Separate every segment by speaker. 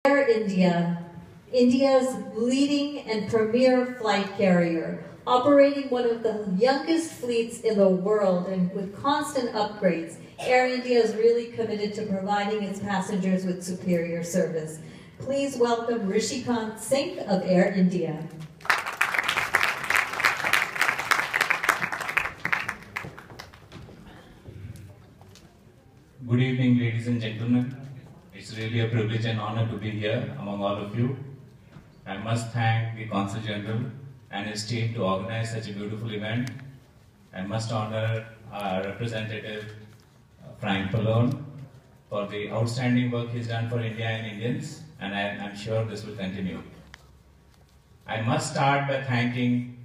Speaker 1: Air India, India's leading and premier flight carrier, operating one of the youngest fleets in the world and with constant upgrades, Air India is really committed to providing its passengers with superior service. Please welcome Rishikant Singh of Air India.
Speaker 2: Good evening, ladies and gentlemen. It's really a privilege and honor to be here among all of you. I must thank the Consul General and his team to organize such a beautiful event. I must honor our representative, Frank Pallone, for the outstanding work he's done for India and Indians, and I'm sure this will continue. I must start by thanking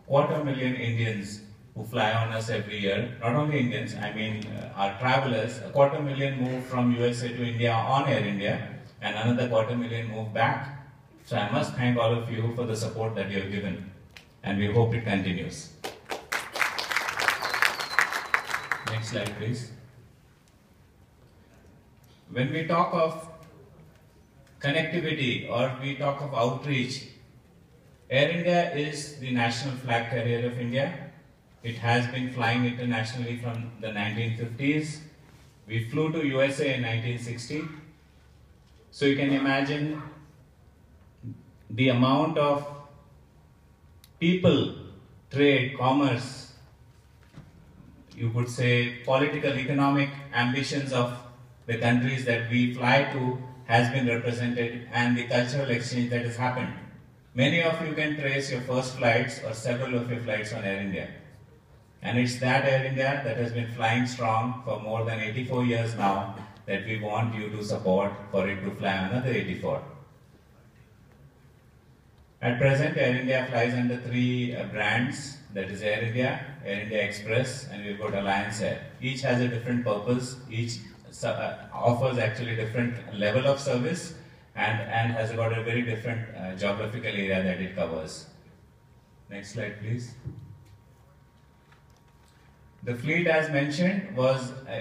Speaker 2: 250,000 Indians who fly on us every year. Not only Indians, I mean our travelers. 250,000 move from USA to India on Air India, and another 250,000 move back. So I must thank all of you for the support that you have given, and we hope it continues. Next slide, please. When we talk of connectivity or we talk of outreach, Air India is the national flag carrier of India. It has been flying internationally from the 1950s. We flew to USA in 1960. So you can imagine the amount of people, trade, commerce, you could say political, economic ambitions of the countries that we fly to has been represented, and the cultural exchange that has happened. Many of you can trace your first flights or several of your flights on Air India. And it's that Air India that has been flying strong for more than 84 years now that we want you to support for it to fly another 84. At present, Air India flies under 3 brands, that is Air India Express, and we've got Alliance Air. Each has a different purpose, each offers actually different level of service and has got a very different geographical area that it covers. Next slide, please. The fleet, as mentioned,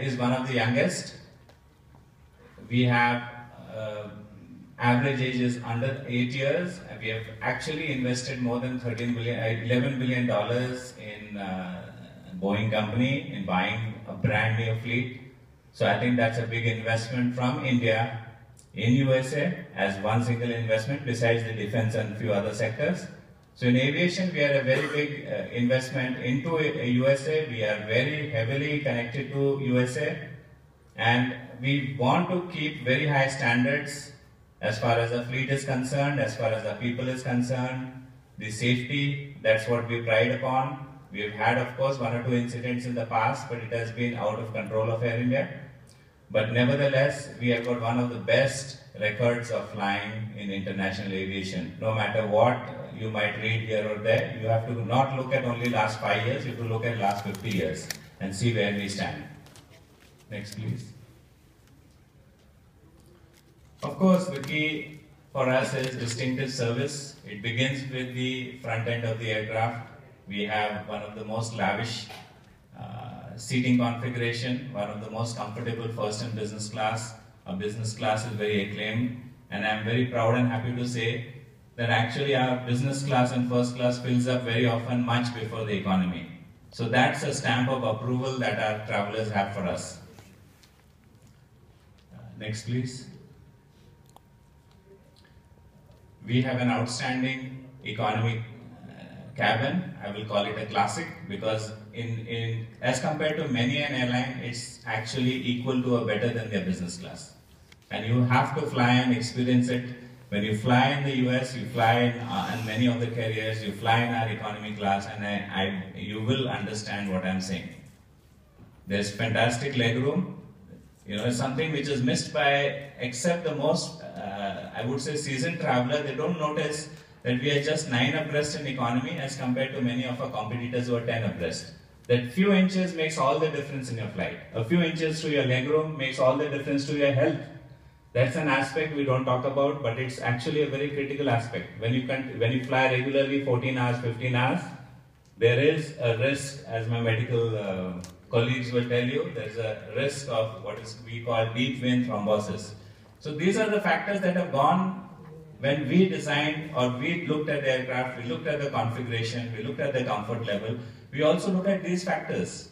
Speaker 2: is one of the youngest. We have average age is under 8 years. We have actually invested more than $11 billion in Boeing company in buying a brand new fleet. So I think that's a big investment from India in USA as one single investment besides the defense and a few other sectors. So in aviation, we are a very big investment into USA. We are very heavily connected to USA, and we want to keep very high standards as far as the fleet is concerned, as far as the people is concerned, the safety, that's what we pride upon. We have had, of course, 1 or 2 incidents in the past, but it has been out of control of Air India. But nevertheless, we have got one of the best records of flying in international aviation. No matter what you might read here or there, you have to not look at only last 5 years, you have to look at last 50 years and see where we stand. Next, please. Of course, the key for us is distinctive service. It begins with the front end of the aircraft. We have one of the most lavish seating configuration, one of the most comfortable first and business class. Our business class is very acclaimed, and I'm very proud and happy to say that actually our business class and first class fills up very often much before the economy. So that's a stamp of approval that our travelers have for us. Next, please. We have an outstanding economy cabin. I will call it a classic because as compared to many an airline, it's actually equal to or better than their business class. And you have to fly and experience it. When you fly in the US, you fly in many of the carriers, you fly in our economy class, and you will understand what I'm saying. There's fantastic legroom. You know, it's something which is missed by, except the most, I would say, seasoned traveler. They don't notice that we are just 9 abreast in economy as compared to many of our competitors who are 10 abreast. That few inches makes all the difference in your flight. A few inches to your legroom makes all the difference to your health. That's an aspect we don't talk about, but it's actually a very critical aspect. When you fly regularly 14 hours, 15 hours, there is a risk, as my medical colleagues will tell you, there's a risk of what we call deep vein thrombosis. So these are the factors that have gone when we designed or we looked at the aircraft, we looked at the configuration, we looked at the comfort level. We also look at these factors.